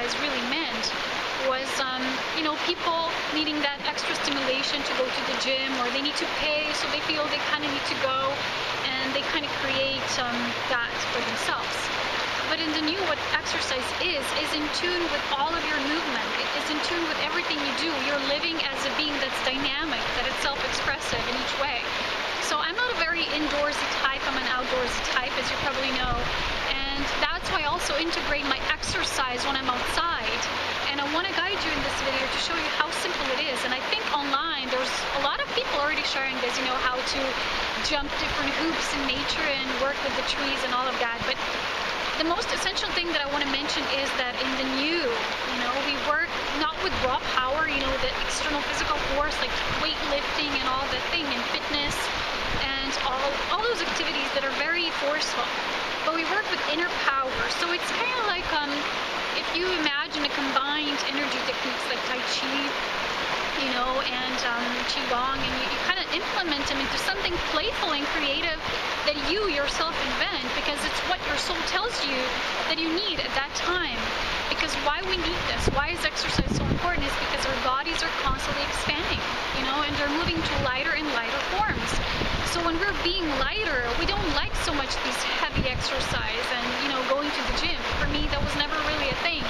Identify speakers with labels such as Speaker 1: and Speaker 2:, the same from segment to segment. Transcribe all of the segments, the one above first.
Speaker 1: exercise really meant was, people needing that extra stimulation to go to the gym, or they need to pay, so they feel they kind of need to go, and they kind of create that for themselves. But in the new, what exercise is in tune with all of your movement. It is in tune with everything you do. You're living as a being that's dynamic, that it's self-expressive in each way. So I'm not a very indoorsy type, I'm an outdoorsy type, as you probably know. And that's why I also integrate my exercise when I'm outside. And I want to guide you in this video to show you how simple it is. And I think online there's a lot of people already sharing this, how to jump different hoops in nature and work with the trees and all of that. But the most essential thing that I want to mention is that in the new, we work not with raw power, the external physical force like weightlifting and all that thing, and fitness and all those activities that are very forceful. But we work with inner power. So it's kind of like if you imagine a combined energy techniques like Tai Chi, and Qigong, and you kind of implement them into something playful and creative that you yourself invent, because it's what your soul tells you that you need at that time. Because why we need this, why is exercise so important, is because our bodies are constantly expanding, and they're moving to lighter and lighter forms. So when we're being lighter, we don't like so much these heavy exercise and, going to the gym. For me, that was never really a thing.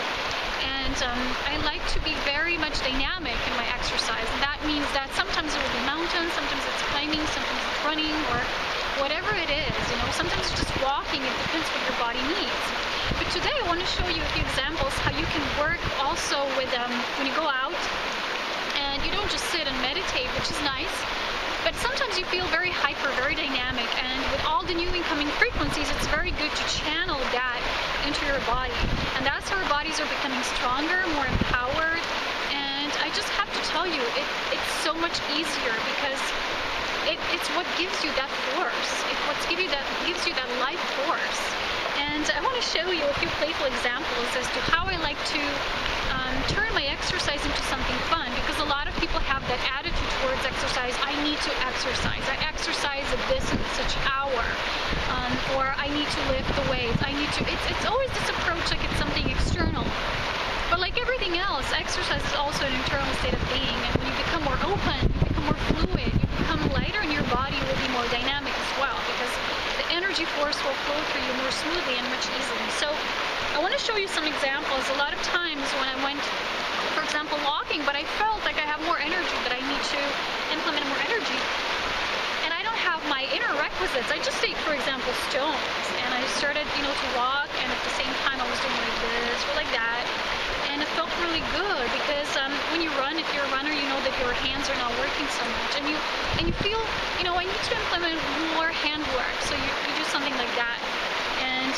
Speaker 1: And I like to be very much dynamic in my exercise. And that means that sometimes it will be mountains, sometimes it's climbing, sometimes it's running, or whatever it is. Sometimes it's just walking. It depends what your body needs. But today I want to show you a few examples how you can work also with when you go out and you don't just sit and meditate, which is nice. But sometimes you feel very hyper, very dynamic, and with all the new incoming frequencies, it's very good to channel that into your body. And that's how our bodies are becoming stronger, more empowered. And I just have to tell you, it's so much easier because it's what gives you that force. It's what gives you that life force. And I want to show you a few playful examples as to how I like to turn my exercise into something fun, because a lot of people have that attitude towards exercise. I need to exercise. I exercise at this and such hour, or I need to lift the weights. It's always this approach like it's something external. But like everything else, exercise is also an internal state of being. And when you become more open, you become more fluid, you become lighter, and your body will be more dynamic as well, because the energy force will flow through you more smoothly and much easily. So I want to show you some examples. A lot of times when I went, for example, walking, but I felt like I have more energy, that I need to implement more energy, and I don't have my inner requisites. I just ate, for example, stones, and I started, to walk, and at the same time I was doing like this or like that, and it felt really good, because when you run, if you're a runner, you know that your hands are not working so much, and you feel, I need to implement more hand work, so you do something like that. And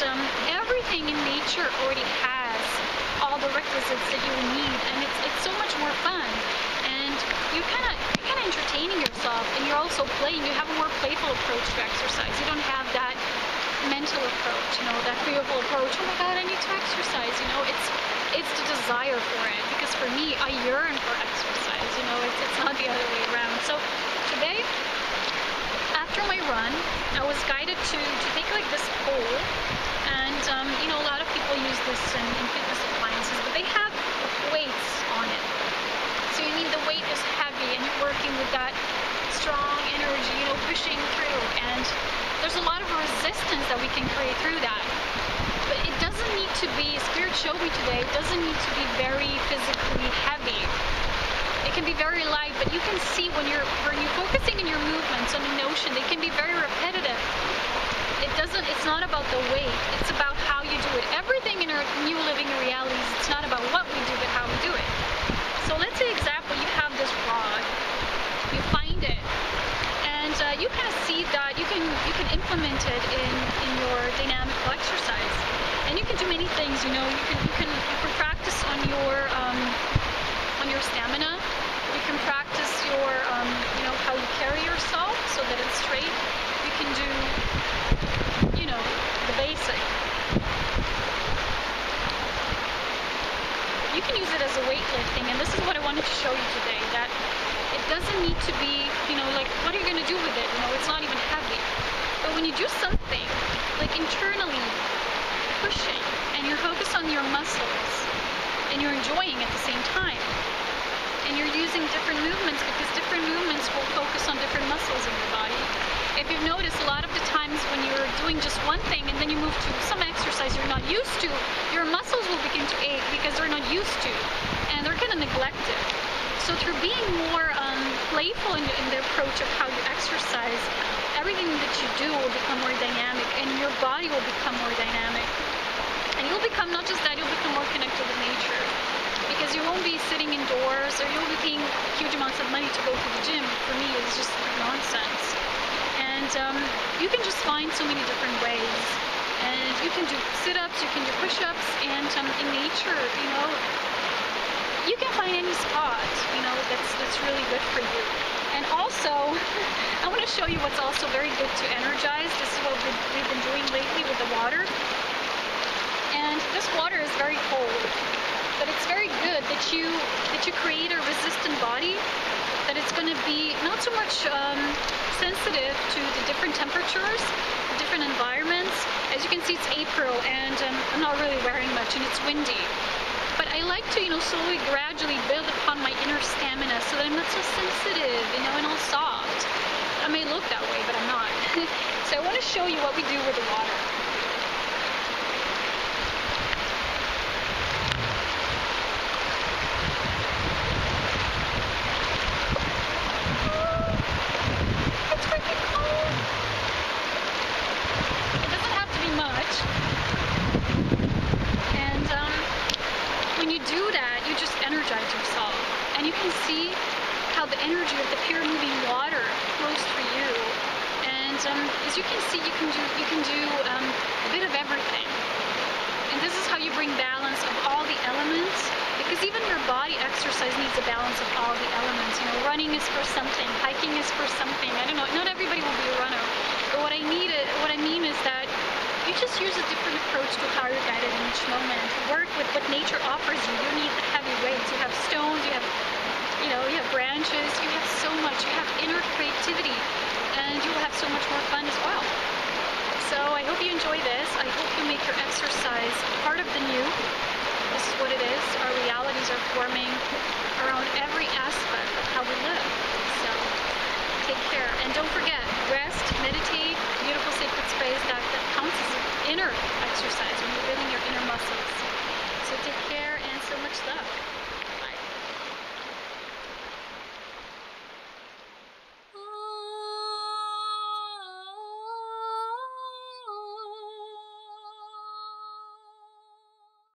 Speaker 1: everything in nature already has all the requisites that you need, and it's so much more fun. And you're kind of entertaining yourself, and you're also playing. You have a more playful approach to exercise. You don't have that mental approach, that fearful approach. Oh my God, I need to exercise. It's the desire for it. Because for me, I yearn for exercise. It's not the other way around. So today, after my run, I was guided to take like this pole, and a lot of people use this in fitness appliances, but they have weights on it. So the weight is heavy, and you're working with that strong energy, pushing through, and there's a lot of resistance that we can create through that. But it doesn't need to be, Spirit showed me today, it doesn't need to be very physically heavy. It can be very light, but you can see when you're focusing in your movements on the notion, they can be very repetitive. It's not about the weight, it's about how you do it. Everything in our new living realities, it's not about what we do, but how we do it. So let's say, example, you have this rod, you find it, and you kind of see that you can implement it in your dynamical exercise. And you can do many things, you can practice on your stamina. You can practice your, how you carry yourself so that it's straight. You can do, the basic. You can use it as a weightlifting, and this is what I wanted to show you today, that it doesn't need to be, like, what are you going to do with it? It's not even heavy. But when you do something, like internally pushing, and you're focused on your muscles, and you're enjoying at the same time. And you're using different movements because different movements will focus on different muscles in your body. If you've noticed, a lot of the times when you're doing just one thing and then you move to some exercise you're not used to, your muscles will begin to ache because they're not used to, and they're going to neglect it. So through being more playful in the approach of how you exercise, everything that you do will become more dynamic, and your body will become more dynamic. And you'll become, not just that, you'll become more connected with nature. Because you won't be sitting indoors, or you'll be paying huge amounts of money to go to the gym. For me, it's just nonsense. And you can just find so many different ways. And you can do sit-ups, you can do push-ups, and in nature, you know, you can find any spot, you know, that's really good for you. And also, I want to show you what's also very good to energize. This is what we've been doing lately with the water. And this water is very cold. But it's very good that you create a resistant body, that it's going to be not so much sensitive to the different temperatures, the different environments. As you can see, it's April, and I'm not really wearing much, and it's windy. But I like to, you know, slowly, gradually build upon my inner stamina so that I'm not so sensitive, you know, and all soft. I may look that way, but I'm not. So I want to show you what we do with the water. Energize yourself, and you can see how the energy of the pure moving water flows through you. And as you can see, you can do a bit of everything. And this is how you bring balance of all the elements, because even your body exercise needs a balance of all the elements. You know, running is for something, hiking is for something. I don't know, not everybody will be a runner, but what I mean is that you just use a different approach to how you're guided in each moment. Work with what nature offers you. You need heavy weights. You have stones, you have branches, you have so much. You have inner creativity, and you will have so much more fun as well. So I hope you enjoy this. I hope you make your exercise part of the new. This is what it is. Our realities are forming around every aspect of how we live. So take care. And don't forget, rest, meditate, beautiful sacred space that counts as an inner exercise when you're building your inner muscles. So take care and so much love.